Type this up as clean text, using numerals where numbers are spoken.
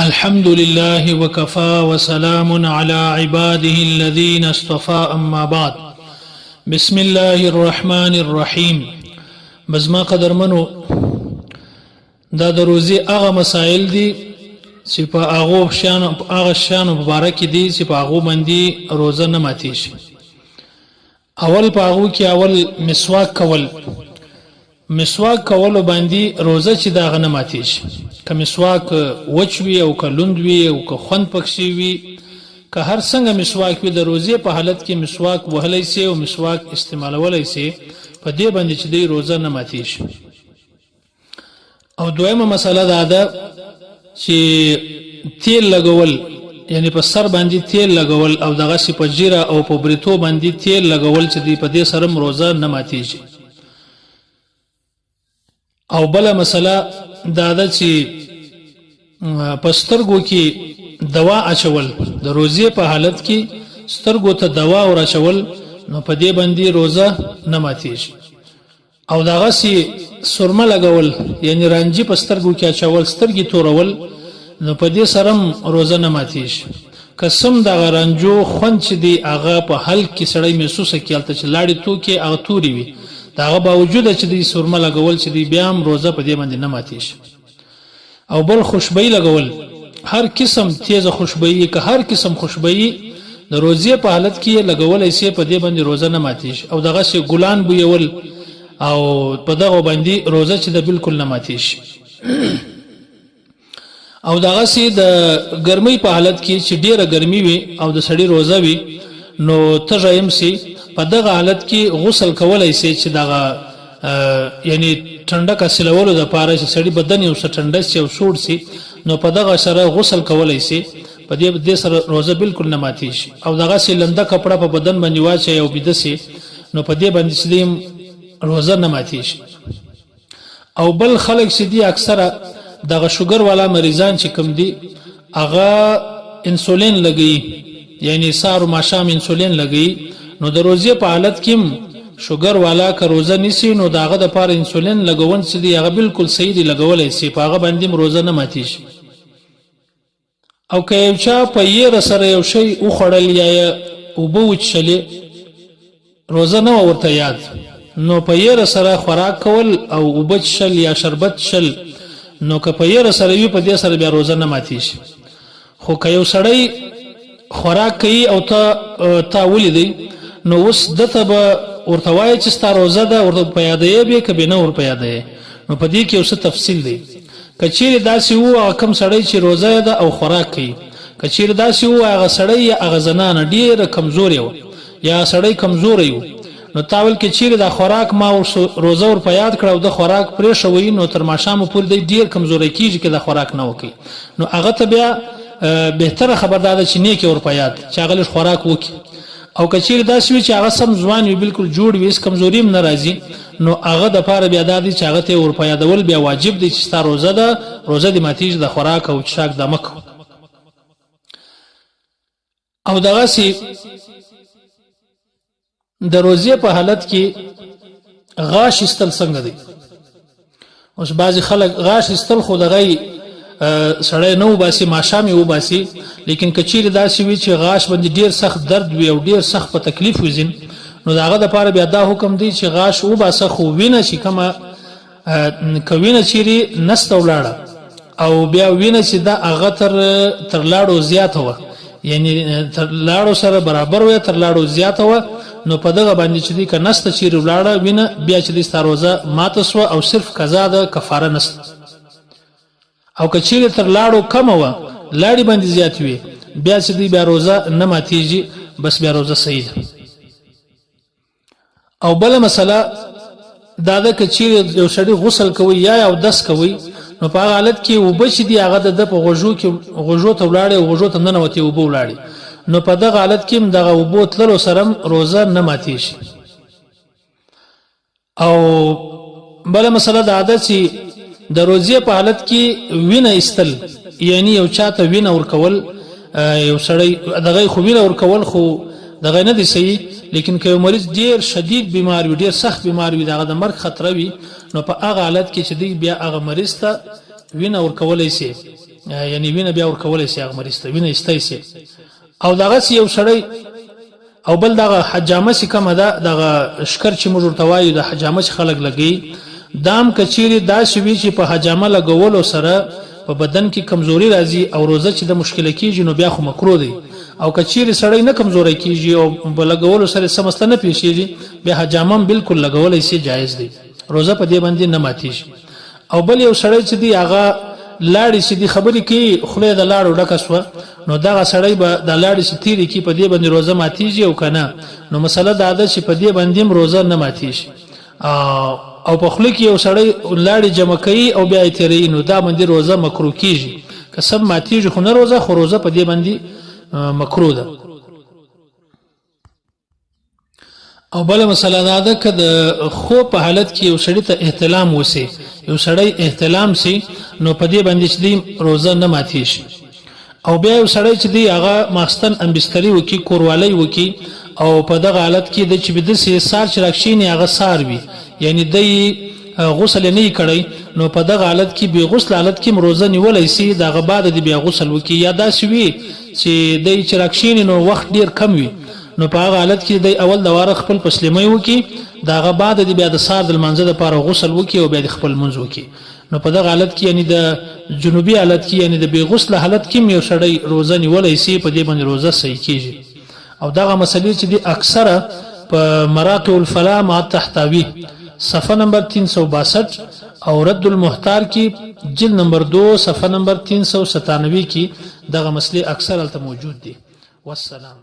الحمد لله وكفى وسلام على عباده الذين اصطفى أما بعد بسم الله الرحمن الرحيم. بزما قدر منو دا د روزي هغه مسائل دي چې په هغه شان مبارک دي چې په هغه باندې روزه نه ماتي شي. اول په هغه کې اول مسواک کول باندې روزه چې دا غنه ماتي شي. که مسواک وچوي او که لوند وي او که خوند پکې وي که هر څنګه مسواک وي د روزه په حالت کې مسواک وهلای شي او مسواک استعمالولای شي په دې باندې چې د روزه نه ماتي شي. او دویمه مسله دا ده چې تیل لګول، یعنی په سر باندې تیل لګول او دغه سی په جیره او په بریتو باندې تیل لګول چې په دې سره روزه نه ماتي شي. او بل مسله دا ده چې په سترګو کې دوا اچول، د روزه په حالت کې سترګو ته دوا ور اچول نو په دې باندې روزه نه ماتي شي. او دغه سی سرمه لګول، یعنی رانجی په سترګو کې اچول، سترګې تورول نو په دې سره روزه نه ماتي شي. قسم د رانجو خوند چې دی هغه په حلق کې سړی محسوس کیالته چې لاړې تو کې هغه توري وي، دا باوجود چې دی سرمه لګول چې دی بیا هم روزه په دې باندې نه ماتي شي. او بل خوشبوئی لګول، هر قسم تیزه خوشبوئی که هر قسم خوشبوئی د روزه په حالت کې لګولای شي په دې باندې روزه نه ماتي شي. او دغه شی ګلان بویول او په دغه باندې روزه چې د بالکل نه ماتي شي. او دغه سي د ګرمۍ په حالت کې چې ډیره ګرمي وي او د سړی روزه وي نو تجایم سي په دغه حالت کې غسل کولای شي چې دغه یعنی ټنډه کسلولو د پاره چې سړی بدن یو څه ټنډه شي او سوړ سي نو په دغه سره غسل کولای شي، په دې سره روزه بالکل نه ماتي شي. او دغه سي لنده کپڑا په بدن باندې واچي او بيد سي نو په دې باندې سلیم روزه نه ماتي شي. او بل خلک چې دي اکثره دغه شوګر والا مریضان چې کوم دي هغه انسولین لګي، یعنی سارو ماشام انسولین لګي، نو د روزه په حالت کې شوګر والا که روزه نیسی نو داغه د پاره انسولین لګون چې دی هغه بالکل صحیح دی لګولای شي، په هغه باندې روزه نه ماتي شي. او که یو چا په یې سره یو شی او خړل یا او بوچ شلې روزه نه ورته یاد، نو په یې سره خوراک کول او وبچ شل یا شربت شل نو که په یې سره وي په دې سره بیا روزه نه ماتي شي. خو که یو سړی خوراک کوي او تا ولیدي نو اوس دته به ورته وایي چې ستا روزه ده، ورته په یادې به کبه نه ور په یادې. نو په دې کې اوس تفصیل دی. کچیر داسې وو کم سړی چې روزه ده او خوراک کوي، کچیر داسې وو هغه سړی یا هغه زنانه ډیره کمزوري و یا سړی کمزوري و نو تاول کې چیرې د خوراک ما روزه ور په یاد کړو د خوراک پرې شوی نو تر ماښام پورې ډیر کمزوري کیږي چې د خوراک نه وکي نو هغه ته بیا بهتره خبردار چې نه کې ور په یاد چې هغه خوراک وکي. او کچیر داسې وي چې هغه سم ځوان وي بالکل جوړ وي اس کمزوري هم ناراضي نو هغه د پاره بیا دادی چې هغه ته ور په یادول بیا واجب دي چې ستاره روزه ده، روزه د ماتیج د خوراک او چاک د مک. او دغه سي د روزه په حالت کې غاش استل څنګه دی. اوس بعضی خلک غاش استل خو دغه سړی نو باسي ماشامي و باسي، لیکن کچیر داسې وي چې غاش باندې ډیر سخت درد وي او ډیر سخت په تکلیف وزین نو داغه د پاره بیا دا حکم دی چې غاش و باسه خو وینه چې کما کوینه چیرې نست ولاړه او بیا وینه چې دا هغه تر لاړو زیاته و، یعنی تر لاړو سره برابر و تر لاړو زیاته و نو په دغه باندې چې دی که نست چیرې ولاړه وینه بیا چې د ستاروزه ماته سو او صرف قضا ده کفاره نست. او که چیرې تر لاړو کم و لاړې باندې زیات وي بیا چې دی بیا روزه نه ماتیږي، بس بیا روزه صحیح ده. او بل مسله دا ده که چیرې یو سړی غسل کوي یا او دس کوي نو په هغه حالت کې اوبه چې دی هغه د په غوږو ته ولاړې او غوږو ته ننوتې اوبه ولاړې نو په دغه حالت کې دغه اوبو تللو سره روزه نه ماتي شي. او بل مسله دا ده چې د روزه په حالت کې وینه استل، یعنی یو چاته وینه ورکول، یو سړی دغه خو وینه ورکول خو دغه نه دی صحیح، لیکن که یو مریض ډیر شدید بیمار وي ډیر سخت بیمار وي دغه د مرګ خطر وي نو په هغه حالت کې چې دی بیا هغه مریض ته وینه ورکولای شي یعنی وینه بیا ورکولای شي هغه مریض ته وینه ایستای شي او دغه یو سړی او بل دغه حجامه چې کومه ده دغه شکر چې موږ ورته وایو د حجامه چې خلک لګي دام کچيري دا شوي چې په حجامه لګولو سره په بدن کې کمزوري راځي او روزه چې د مشکل کېږي نو بیا خو مکروه دی او کچيري سړی نه کمزوري کېږي او لګولو سره سم مسله نه پیښیږي بیا حجامه بالکل لګولای شي جایز دی روزه په دې باندې نه ماتیږي او بل یو سړی چې دی هغه لاړې چې دی خبرې کوي خله د لاړو ډکه شوه نو دغه سړی به د لاړې چې تیرې کې په دې باندې روزه ماتیږي او کنه نو مسله دا ده چې په دې باندې روزه نه ماتیږي او په خله کې یو سړی لاړې جمع کوي او بیا یې تیرې نو دا باندې روزه مکروه کیږي که سم ماتیږي خو نه روزه خو روزه په دې باندې مکروه ده او بل مسله دا ده چې د خو په حالت کې یو سړی ته احتلام وسی یو سړی احتلام سي نو په دې باندې چې دی روزه نه ماتیږي او بیا یو سړی چې دی هغه ماستن امبستری وکي کوروالی وکي او په دغه حالت کې د چې بده سي سار چې راکشيني هغه سار وي یعنی د غسل نه کړي نو په دغه حالت کې به غسل حالت کې روزه نیولای سي دغه بعد د بیا غسل وکي یا دا شوي چې د چې راکشيني نو وخت ډیر کم وي نو په هغه حالت کې د اول د واره خپل پسلمي وکي داغه بعد د بیا د سار د منځ د لپاره غسل وکي او بیا د خپل منځ وکي نو په دغه حالت کې یعنی د جنوبي حالت کې یعنی د بی غسل حالت کې یو سړی روزه نیولای شي په دې باندې روزه صحیح کیږي او دغه مسلې چې دي اکثره په مراقع الفلا ما تحتوي صفحه نمبر 362 او رد المحتار کې جلد نمبر 2 صفحه نمبر 397 کې دغه مسلې اکثر الته موجود دي والسلام